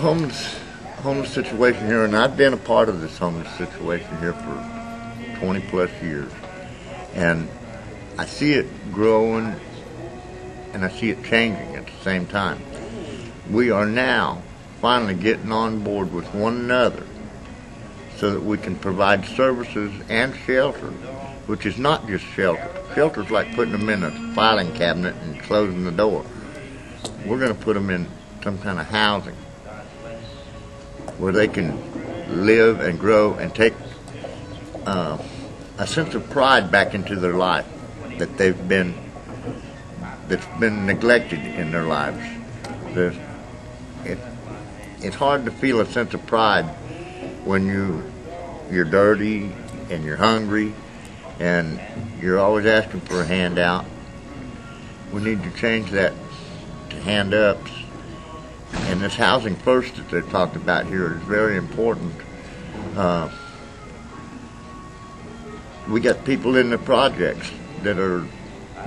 homeless situation here, and I've been a part of this homeless situation here for 20 plus years, and I see it growing and I see it changing at the same time. We are now finally getting on board with one another so that we can provide services and shelter, which is not just shelter. Shelter's like putting them in a filing cabinet and closing the door. We're going to put them in some kind of housing where they can live and grow and take a sense of pride back into their life that's been neglected in their lives. It's hard to feel a sense of pride when you're dirty and you're hungry and you're always asking for a handout. We need to change that to hand-ups. And this housing first that they talked about here is very important. We got people in the projects that are,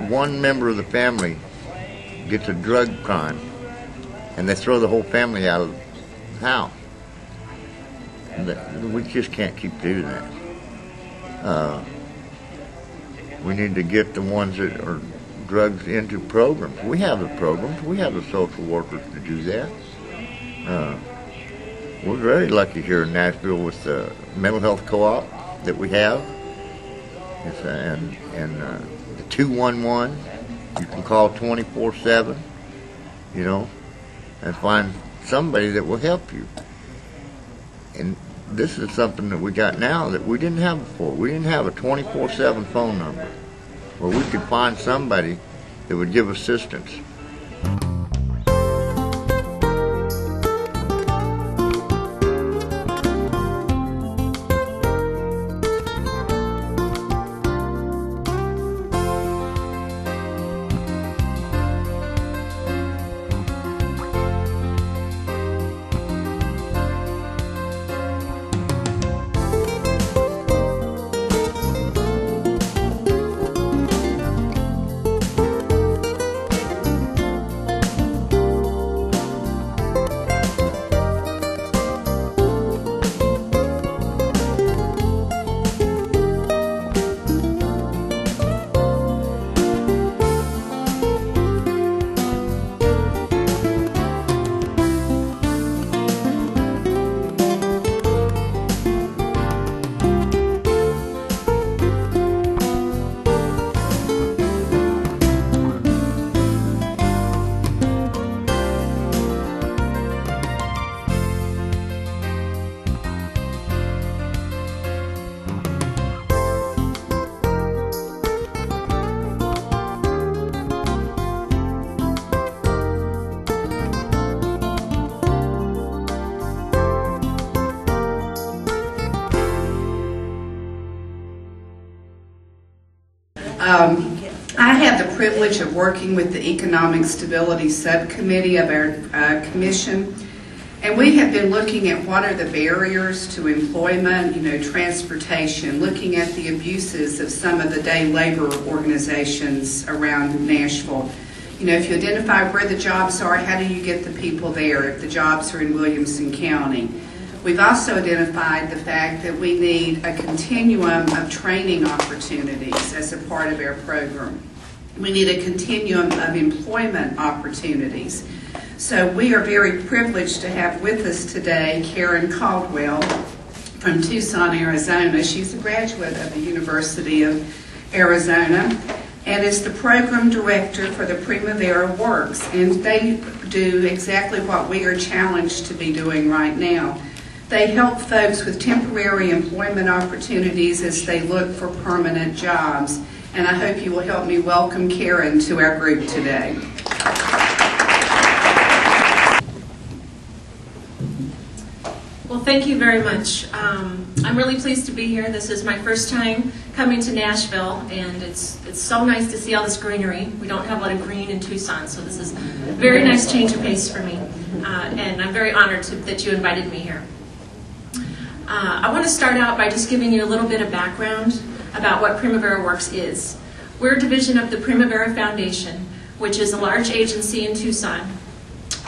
one member of the family gets a drug crime and they throw the whole family out of the house. We just can't keep doing that. We need to get the ones that are drugs into programs. We have the programs. We have the social workers to do that. We're very lucky here in Nashville with the mental health co-op that we have. And the 211, you can call 24/7, you know, and find somebody that will help you. And this is something that we got now that we didn't have before. We didn't have a 24/7 phone number where we could find somebody that would give assistance. I have the privilege of working with the Economic Stability Subcommittee of our commission, and we have been looking at what are the barriers to employment, transportation, looking at the abuses of some of the day labor organizations around Nashville. If you identify where the jobs are, how do you get the people there if the jobs are in Williamson County? We've also identified the fact that we need a continuum of training opportunities as a part of our program. We need a continuum of employment opportunities. So we are very privileged to have with us today Karen Caldwell from Tucson, Arizona. She's a graduate of the University of Arizona and is the program director for the Primavera Works. And they do exactly what we are challenged to be doing right now. They help folks with temporary employment opportunities as they look for permanent jobs. And I hope you will help me welcome Karen to our group today. Well, thank you very much. I'm really pleased to be here. This is my first time coming to Nashville, and it's so nice to see all this greenery. We don't have a lot of green in Tucson, so this is a very nice change of pace for me. And I'm very honored that you invited me here. I want to start out by just giving you a little bit of background about what Primavera Works is. We're a division of the Primavera Foundation, which is a large agency in Tucson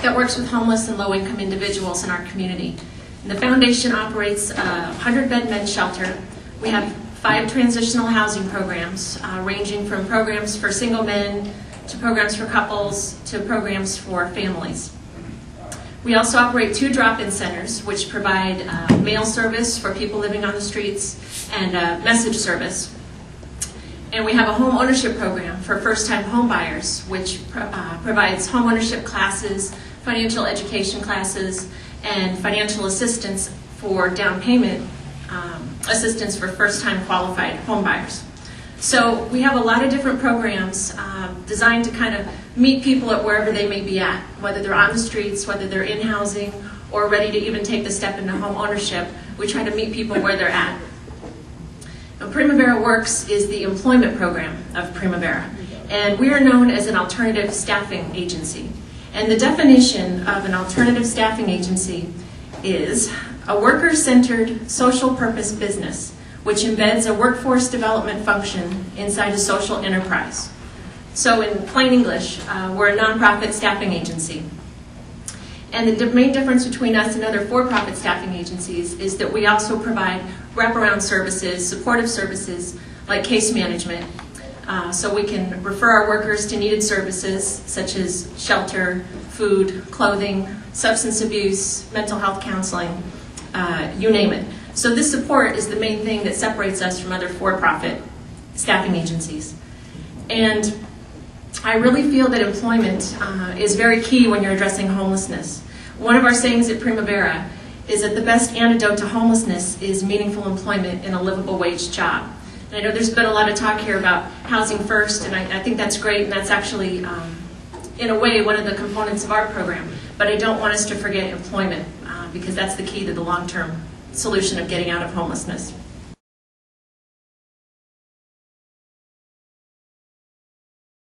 that works with homeless and low-income individuals in our community. And the foundation operates a 100-bed men's shelter. We have 5 transitional housing programs, ranging from programs for single men to programs for couples to programs for families. We also operate 2 drop-in centers, which provide mail service for people living on the streets and message service. And we have a home ownership program for first-time home buyers, which provides home ownership classes, financial education classes, and financial assistance for down payment assistance for first-time qualified home buyers. So we have a lot of different programs designed to kind of meet people at wherever they may be at, whether they're on the streets, whether they're in housing, or ready to even take the step into home ownership. We try to meet people where they're at. Now, Primavera Works is the employment program of Primavera, and we are known as an alternative staffing agency. And the definition of an alternative staffing agency is a worker-centered social purpose business which embeds a workforce development function inside a social enterprise. So in plain English, we're a nonprofit staffing agency. And the main difference between us and other for-profit staffing agencies is that we also provide wraparound services, supportive services like case management. So we can refer our workers to needed services such as shelter, food, clothing, substance abuse, mental health counseling, you name it. So this support is the main thing that separates us from other for-profit staffing agencies. And I really feel that employment is very key when you're addressing homelessness. One of our sayings at Primavera is that the best antidote to homelessness is meaningful employment in a livable wage job. And I know there's been a lot of talk here about housing first, and I think that's great, and that's actually, in a way, one of the components of our program. But I don't want us to forget employment, because that's the key to the long-term solution of getting out of homelessness.